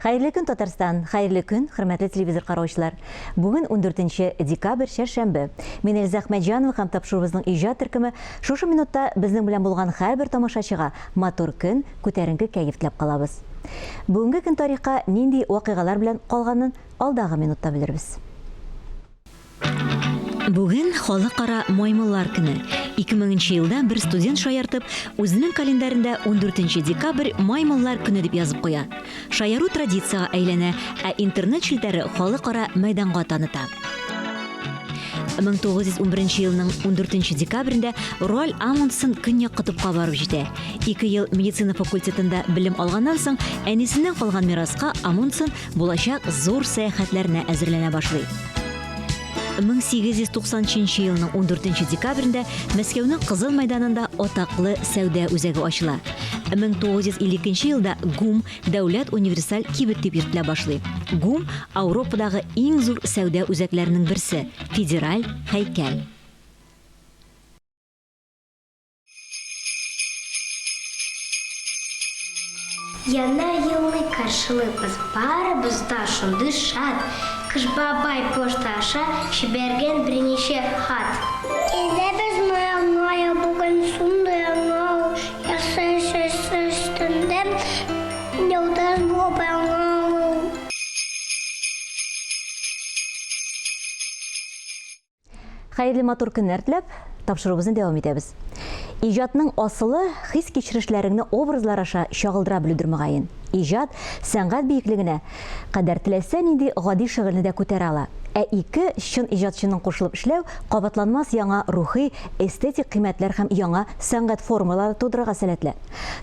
Хайырлы көн Татарстан, хайырлы көн, хөрмәтле телевизор караучылар. Бүген 14 декабрь шәршәмбе. Мин Эльза Әхмәтҗанова һәм тапшырубызның иҗат төркеме шушы минутта безнең белән булган һәрбер тамашачыга матур көн, күтәренке кәеф теләп калабыз. Бүгенге көн тарихка нинди вакыйгалар белән калганын алдагы минутта белербез. Бүген халыкара маймыллар көне. 2000 елда бер студент шаяртып, үзенең календарында 14 декабрь маймыллар көне дип язып куя. Шаяру традицияга әйләнә, ә интернет челтәре халыкара мәйданга таныта. 1911 елның 14 декабрендә Роальд Амундсен Көньяк кутупка барып җитә. 2 ел медицина факультетында белем алганнан соң, әнисеннән калган мираска Амундсен булачак зур сәяхәтләренә әзерләнә башлый. 1893 елның 14 декабрендә Мәскәүнең Кызыл мәйданында атаклы сәүдә үзәге ачыла. 1952 елда ГУМ дәүләт универсаль кибет дип йөртелә башлый. ГУМ Ауропадагы иң зур сәүдә үзәкләренең берсе, федераль һәйкәл. Яна елны каршылыбыз барыбыз да шундый шат. Кыш бабай пошташа җибәргән берничә хат. Әйдәбез моя бүген шундый аңа яшәшәстендә яудаш булып. Хәерле матур көннәр теләп, тапшырубызны дәвам итәбез. Иҗатның асылы хис кичерешләреңне образлар аша чагылдыра белүдер мөгаен. Иҗат сәнгать биеклегенә кадәр теләсә нинди гади шөгыльне дә күтәрә ала. Ә ике чын иҗатчының кушылып эшләү кабатланмас яңа рухи, эстетик кыйммәтләр һәм яңа сәнгать формалары тудырырга сәләтле.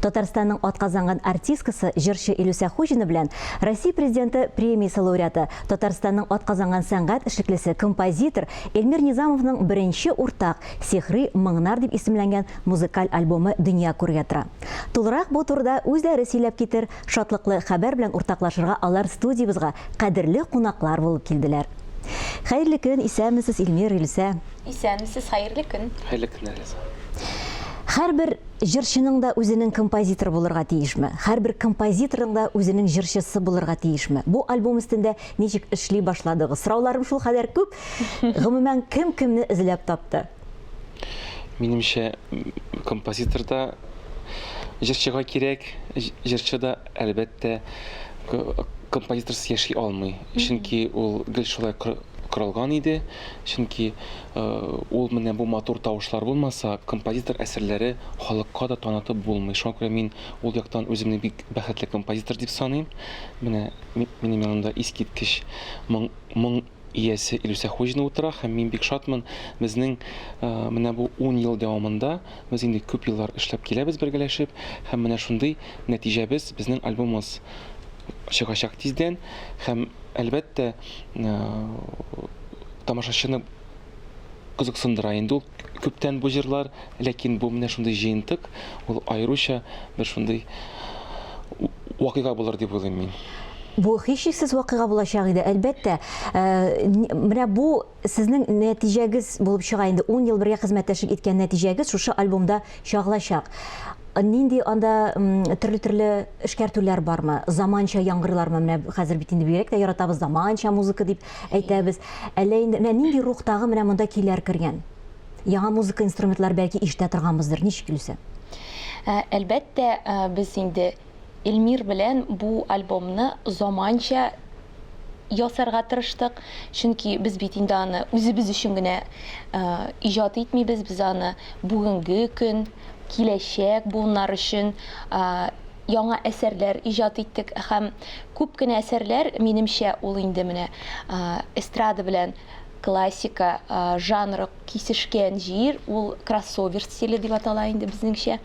Татарстанның атказанган артисткасы җырчы Илүсә Хуҗина белән Россия президенты премиясе лауреаты, Татарстанның атказанган сәнгать эшлеклесе композитор Эльмир Низамовның беренче уртак Сихри моңнар дип исемләнгән музыкаль альбомы дөнья күргә тора. Тулырак бу турыда үзләре сөйләп китер, шатлыклы хәбәр белән уртаклашырга алар студиябызга кадерле кунаклар булып килделәр. Хәерле көн, исәнмесез Эльмир, Илүсә? Исәнмесез, хәерле көн. Хәерле көн, Эльза. Һәрбер җырчының да үзенең композитор булырга тиешме? Һәрбер композиторның да үзенең җырчысы булырга тиешме? Бу альбом өстендә ничек эшли башладыгыз? Сорауларым шул кадәр күп. Гомумән кем кемне эзләп тапты? Минемчә, композиторда җырчыга кирәк, җырчыда әлбәттә композиторсыз яши алмый. Чөнки ул гел шулай корылган иде. Чөнки ул менә бу матур тавышлар булмаса, композитор әсәрләре халыкка да танытып булмый. Шуңа күрә мин ул яктан үземне бик бәхетле композитор дип саныйм. Менә минем янымда искиткеч моң иясе Илүсә Хуҗина утыра һәм мин бик шатмын. Безнең менә бу 10 ел дәвамында без инде күп еллар эшләп киләбез бергәләшеп һәм менә шундый нәтиҗәбез безнең альбомыбыз чыгачак тиздән һәм әлбәттә тамашачыны кызыксындыра инде ул күптән бу җырлар, ләкин бу менә шундый җыентык, ул аеруча бер шундый вакыйга булыр дип уйлыйм мин. Бу һичшиксез вакыйга булачак иде, әлбәттә. Менә бу сезнең нәтиҗәгез булып чыга инде 10 ел бергә хезмәттәшлек иткән нәтиҗәгез шушы альбомда чагылачак. Нинди анда төрле эшкәртүләр бармы? Заманча яңгырлармы? Менә хәзер бит инде бигрәк тә яратабыз заманча музыка дип әйтәбез. Әллә инде нинди рухтагы менә монда көйләр кергән? Яңа музыка инструментлар бәлки ишетә торганбыздыр. Ничек Илүсә? Әлбәттә, без инде Эльмир белән бу альбомны заманча ясарга тырыштык. Чөнки без бит инде аны үзебез өчен генә иҗат итмибез, без аны бүгенге көн, киләчәк буыннар өчен яңа әсәрләр иҗат иттек һәм күп кенә әсәрләр минемчә ул инде менә эстрада белән классика жанры кисешкән җир, ул кроссовер стиле дип атала инде безнеңчә.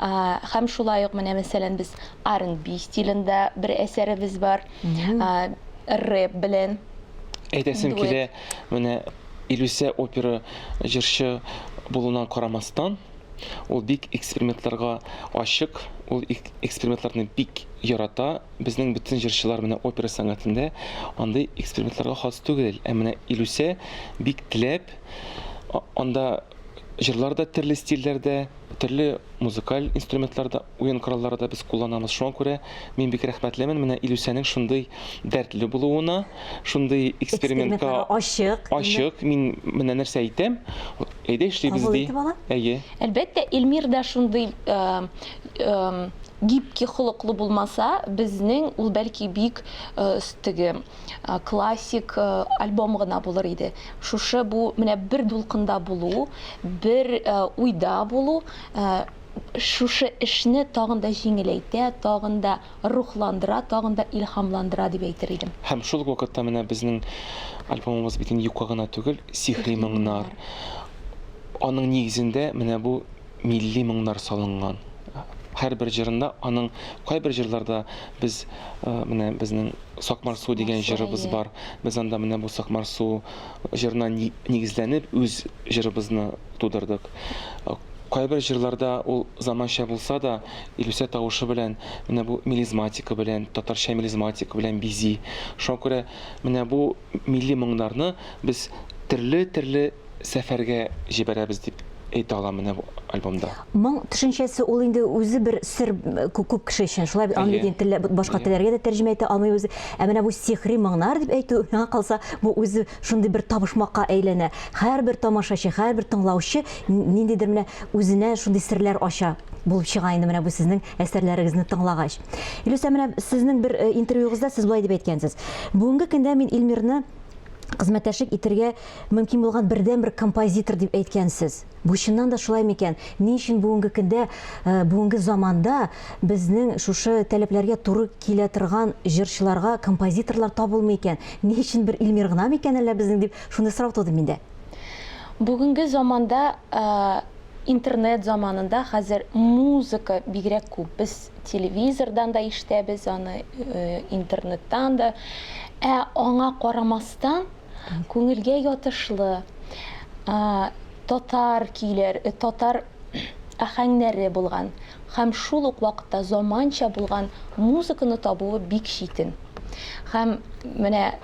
Һәм шулай ук менә мәсәлән без R&B стилендә бер әсәребез бар, рэп белән. Әйтәсем килә, менә Илүсә опера җырчы булуына карамастан, ул бик экспериментларга ачык, ул экспериментларны бик ярата. Безнең бөтен җырчылар менә опера сәнгатендә андый экспериментларга хас түгел. Ә менә Илүсә бик теләп, анда җырлар да төрле стильләрдә, төрле музыкаль инструментларда, уен коралларда без кулланабыз. Шуңа күрә мин бик рәхмәтлемен менә Илүсәнең шундый дәртле булуына, шундый экспериментка ачык. Мин менә нәрсә әйтәм, әйдә эшлибез Кабул ди. итеп ала? Әйе. Әлбәттә, Эльмир да шундый гибкий холыклы булмаса, безнең ул бәлки бик теге классик альбом гына булыр иде. Шушы бу менә бер дулкында булу, бер уйда булу, шушы эшне тагын да җиңеләйтә, тагын да рухландыра, тагын да илһамландыра дип әйтер идем. Һәм шул ук вакытта менә безнең альбомыбыз бит инде юкка гына түгел, сихри моңнар. Аның нигезендә менә бу милли моңнар салынган. Һәрбер җырында, аның кайбер җырларда без менә безнең Сакмарсу дигән җырыбыз бар. Без анда менә бу Сакмарсу җырына нигезләнеп үз җырыбызны тудырдык. Кайбер җырларда ул заманча булса да, Илүсә тавышы белән, менә бу мелизматика белән, татарча мелизматика белән бизи. Шуңа күрә менә бу милли моңнарны без төрле сәфәргә җибәрәбез дип әйтә алам менә бу альбомда. Моң төшенчәсе ул инде үзе бер сер күп кеше өчен. Шулай аңлый телле башка телләргә дә тәрҗемә итә алмый үзе. Ә менә бу сихри моңнар дип әйтү, миңа калса, бу үзе шундый бер табышмакка әйләнә. Һәрбер тамашачы, һәрбер тыңлаучы ниндидер менә үзенә шундый серләр ача булып чыга инде менә бу сезнең әсәрләрегезне тыңлагач. Илүсә, менә сезнең бер интервьюгызда сез булай дип әйткәнсез. Бүгенге көндә мин Эльмирне хезмәттәшлек итәргә мөмкин булган бердән бер композитор дип әйткәнсез. Бу чыннан да шулай микән? Ни өчен бүгенге көндә, бүгенге заманда безнең шушы таләпләргә туры килә торган җырчыларга композиторлар табылмый икән? Ни өчен бер Эльмир гына микән әллә безнең дип шундый сорау туды миндә. Бүгенге заманда интернет заманында хәзер музыка бигрәк күп. Без телевизордан да ишетәбез аны, интернеттан да. Аңа карамастан күңелгә ятышлы татар көйләр, татар ахәңнәре булган һәм шул ук вакытта заманча булган музыканы табуы бик читен. Һәм менә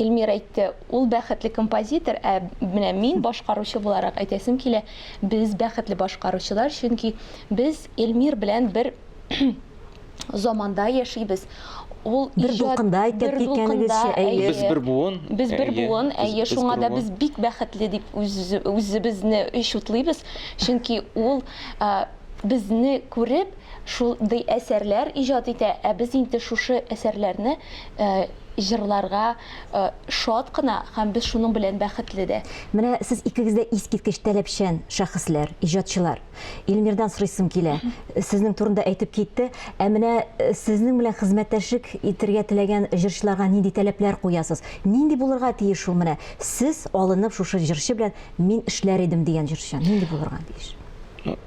Эльмир әйтте, ул бәхетле композитор, менә мин башкаручы буларак әйтәсем килә, без бәхетле башкаручылар, чөнки без Эльмир белән бер заманда яшибез. Ул бер дулкында итеп киткәнегезчә, Без бер буын. Без бер буын, шуңа да без бик бәхетле дип үзебезне шутлыйбыз, чөнки ул безне күреп шундый әсәрләр иҗат итә, без инде шушы әсәрләрне җырларга шат кына һәм без шуның белән бәхетле дә. Менә сез икегез дә искиткеч таләпчән шәхесләр, иҗатчылар. Эльмирдан сорыйсым килә. Сезнең турында әйтеп китте, ә менә сезнең белән хезмәттәшлек итәргә теләгән җырчыларга нинди таләпләр куясыз? Нинди булырга тиеш ул менә? Сез алынып шушы җырчы белән мин эшләр идем дигән җырчы. Нинди булырга тиеш?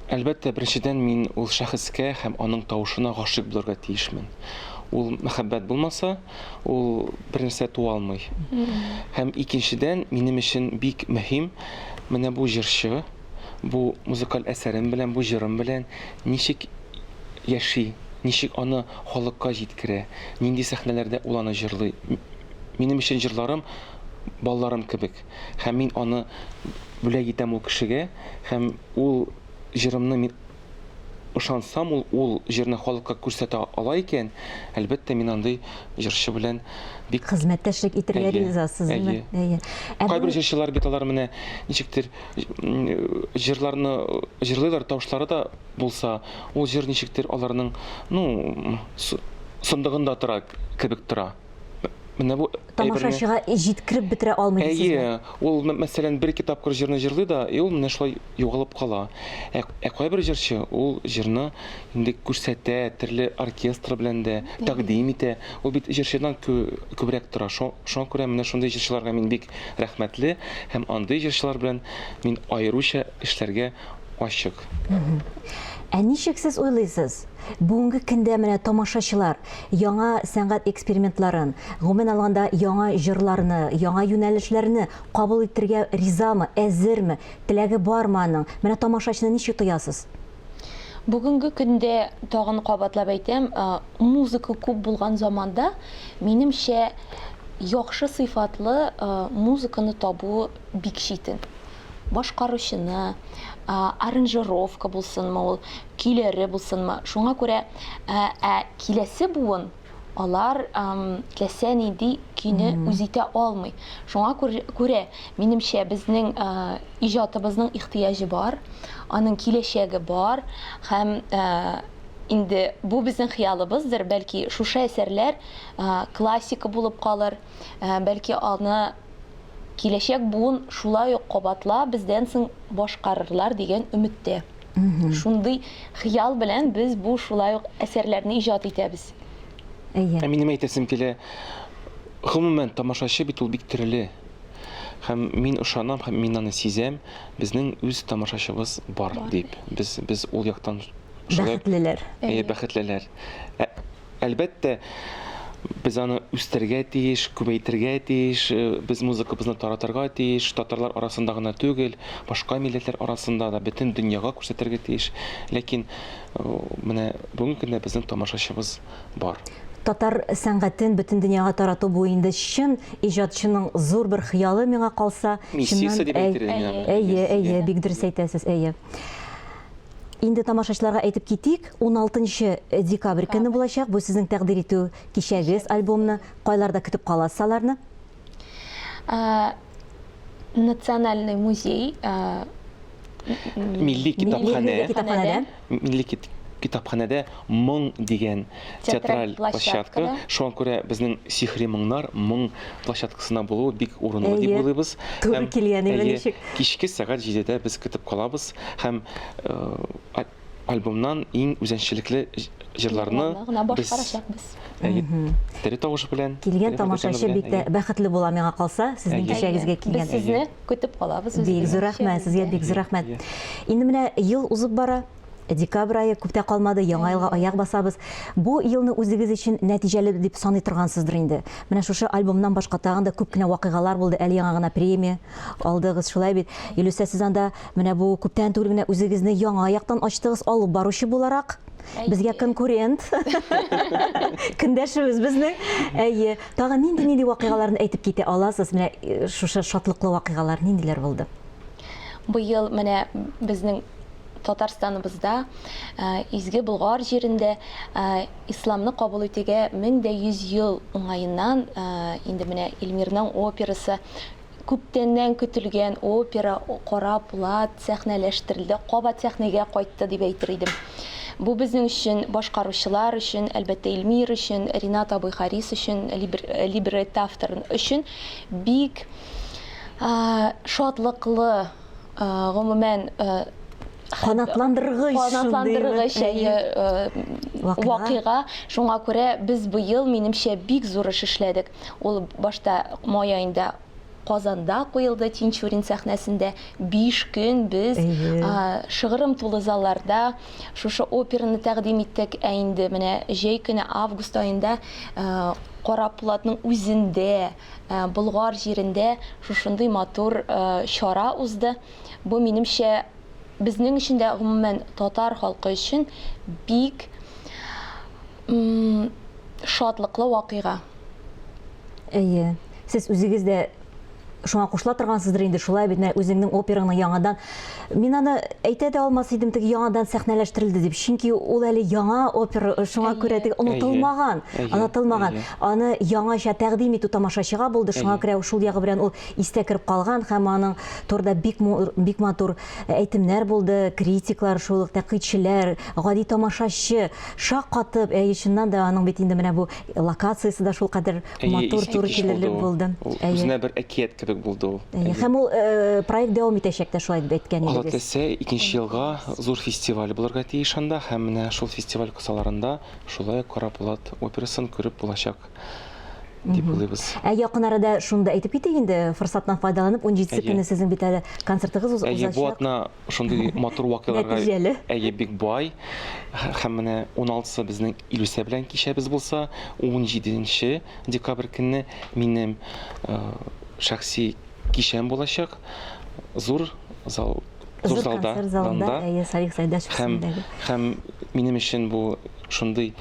Әлбәттә, беренчедән мин ул шәхескә һәм аның тавышына гашыйк булырга тиешмен. Ул мәхәббәт булмаса, ул бернәрсә туа алмый. Һәм икенчедән, минем өчен бик мөһим менә бу җырчы, бу музыкаль әсәрем белән, бу җырым белән ничек яши, ничек аны халыкка җиткерә, нинди сәхнәләрдә ул аны җырлый. Минем өчен җырларым балларым кебек. Һәм мин аны бүләк итәм ул кешегә, һәм ул җырымны мин ышансам, ул җырны халыкка күрсәтә ала икән, әлбәттә мин андый җырчы белән бик хезмәттәшлек итәргә ризасыз. Кайбер җырчылар бит алар менә ничектер җырларны җырлыйлар, тавышлары да булса, ул җыр ничектер аларның, сондыгында тора кебек тора. Менә бу тамашачыга җиткереп бетерә алмый дисезме? Ул мәсәлән бер китапкыр җырны җырлый да, ул менә шулай югалып кала. Кайбер җырчы ул җырны инде күрсәтә, төрле оркестр белән дә тәкъдим итә. Ул бит җырчыдан күбрәк тора. Шуңа күрә менә шундый җырчыларга мин бик рәхмәтле һәм андый җырчылар белән мин аеруча эшләргә ачык. Ә ничек сез уйлыйсыз? Бүгенге көндә менә тамашачылар яңа сәнгать экспериментларын, гомумән алганда яңа җырларны, яңа юнәлешләрне кабул итәргә ризамы, әзерме, теләге бармы аның? Менә тамашачыны ничек тоясыз? Бүгенге көндә тагын кабатлап әйтәм, музыка күп булган заманда минемчә яхшы сыйфатлы музыканы табу бик читен. башкаручыны, аранжировка булсынмы, ул көйләре булсынмы. Шуңа күрә киләсе буын алар теләсә нинди көйне үз итә алмый. Шуңа күрә минемчә безнең иҗатыбызның ихтыяҗы бар, аның киләчәге бар һәм инде бу безнең хыялыбыздыр, бәлки шушы әсәрләр классика булып калыр, бәлки аны киләчәк буын шулай ук кабатла бездән соң башкарырлар дигән өметтә. Шундый хыял белән без бу шулай ук әсәрләрне иҗат итәбез. Минем әйтәсем килә, гомумән тамашачы бит ул бик төрле. Һәм мин ышанам, һәм мин аны сизәм, безнең үз тамашачыбыз бар дип. Без ул яктан Бәхетлеләр. Бәхетлеләр. Әлбәттә, без аны үстергә тиеш, күбәйтергә тиеш, без музыкабызны таратырга тиеш, татарлар арасында гына түгел, башка милләтләр арасында да бөтен дөньяга күрсәтергә тиеш. Ләкин менә бүгенге көндә безнең тамашачыбыз бар. Татар сәнгатен бөтен дөньяга тарату бу инде чын иҗатчының зур бер хыялы миңа калса. Миссиясе дип әйтергә. Әйе, бик дөрес әйтәсез, әйе. Инде тамашачыларга әйтеп китик, 16 декабрь көне булачак. Бу сезнең тәкъдир итү кичәгез альбомны кайларда көтеп каласыз аларны? Национальный музей, Милли китапханә. Милли китапханәдә моң дигән театраль площадка. Шуңа күрә безнең сихри моңнар моң площадкасына булуы бик урынлы дип уйлыйбыз. Туры килгән ничек? Кичке сәгать 7-дә без көтеп калабыз һәм альбомнан иң үзенчәлекле җырларны башкарачакбыз. Тере тавыш белән Килгән тамашачы бик тә бәхетле була миңа калса, сезнең кичәгезгә килгән. Без сезне көтеп калабыз. Бик зур рәхмәт, сезгә бик зур рәхмәт. Инде менә ел узып бара. Декабрь айы күптә калмады, яңа елга аяк басабыз. Бу елны үзегез өчен нәтиҗәле дип саный торгансыздыр инде. Менә шушы альбомнан башка тагын да күп кенә вакыйгалар булды. Әле яңа гына премия алдыгыз, шулай бит. Илүсә, сез анда менә бу күптән түгел генә үзегезне яңа аяктан ачтыгыз, алып баручы буларак. Безгә конкурент. Көндәшебез безнең. Әйе, тагын нинди вакыйгаларны әйтеп китә аласыз? Менә шушы шатлыклы вакыйгалар ниндиләр булды? Бу ел менә безнең Татарстаныбызда изге Болгар җирендә исламны кабул итүгә 1100 ел уңаеннан инде менә Эльмирның операсы, күптәннән көтелгән опера Кара Пулат сәхнәләштерелде, кабат сәхнәгә кайтты дип әйтер идем. Бу безнең өчен, башкаручылар өчен, әлбәттә Эльмир өчен, Ринат Абыйхарис өчен, либретто авторы өчен бик шатлыклы, гомумән Канатландыргыч вакыйга. Шуңа күрә без бу ел минемчә бик зур эш эшләдек. Ул башта май аенда Казанда куелды, Тинчурин сәхнәсендә 5 көн без шыгырым тулы залларда шушы операны тәкъдим иттек. Инде менә җәй көне август аенда Кара Пулатның үзендә, Болгар җирендә шушындый матур чара узды. Бу минемчә безнең өчен дә гомумән татар халкы өчен бик шатлыклы вакыйга. Әйе, сез үзегез дә шуңа кушыла торгансыздыр инде, шулай бит, үзеңнең операңны яңадан. Мин аны әйтә дә алмас идем, теге яңадан сәхнәләштерелде дип. Чөнки ул әле яңа опера, шуңа күрә теге унытылмаган. Аны яңача тәкъдим итү тамашачыга булды. Шуңа күрә шул ягы белән ул истә кирип калган һәм аның турында бик матур әйтемнәр булды, критиклар, шул тәкъидчеләр, гади тамашачы шаккатып, чыннан да аның бит инде менә бу локациясе да шул кадәр матур туры килерлек булды. Үзенә бер әкият кебек булды ул. Һәм ул проект дәвам итәчәк тә, шулай дип әйткән идегез. Аллатәсә, 2нче елга зур фестиваль булырга тиеш анда, һәм менә шул фестиваль кысаларында шулай Кара Пулат операсын күреп булачак дип уйлыйбыз. Якын арада шунда әйтеп китик инде, форсаттан файдаланып, 17 көне сезнең бит әле концертыгыз узачак. Бу атна шундый матур вакыйгаларга бик бай. Һәм менә 16-сы безнең Илүсә белән кичәбез булса, 17 декабрь көнне минем шәхси кичәм булачак. Зур залда, Салих Сайдашев. Һәм минем өчен бу шундый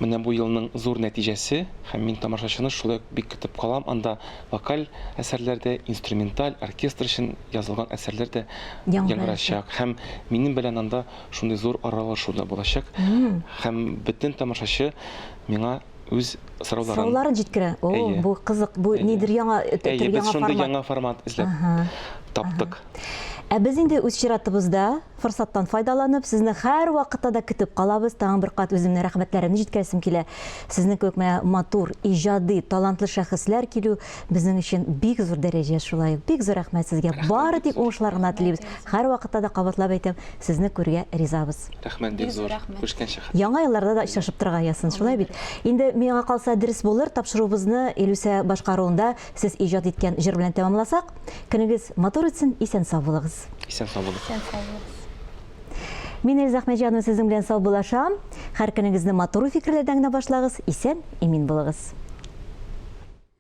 менә бу елның зур нәтиҗәсе, һәм мин тамашачыны шулай бик көтеп калам. Анда вокаль әсәрләрдә, инструменталь, оркестр өчен язылган әсәрләр дә яңгырашак. Һәм минем белән анда шундый зур аралашу да булачак. Һәм бөтен тамашачы миңа үз сорауларын җиткерә. О, бу кызык, бу нидер яңа яңа формат эзләп таптык. Ә без инде үз чиратыбызда форсаттан файдаланып, сезне һәр вакытта да көтеп калабыз. Тагын бер кат үземнең рәхмәтләремне җиткерәсем килә. Сезнең кебек менә матур, иҗади, талантлы шәхесләр килү безнең өчен бик зур дәрәҗә шулай. Бик зур рәхмәт сезгә. Бары тик уңышлар гына телибез. Һәр вакытта да кабатлап әйтәм, сезне күргә ризабыз. Рәхмәт бик зур. Күршкәнчә. Яңа елларда да очрашып торган ясын, шулай бит. Инде миңа калса дөрес булыр, тапшыруыбызны Илүсә башкаруында сез иҗат иткән җыр белән тәмамласак. Көнегез матур үтсен, исән сау булыгыз. Исән сау булыгыз. Мин Эльза Әхмәтҗанова сезнең белән сау булашам. Һәр көнегезне матур фикерләрдән генә башлагыз, исән, имин булыгыз.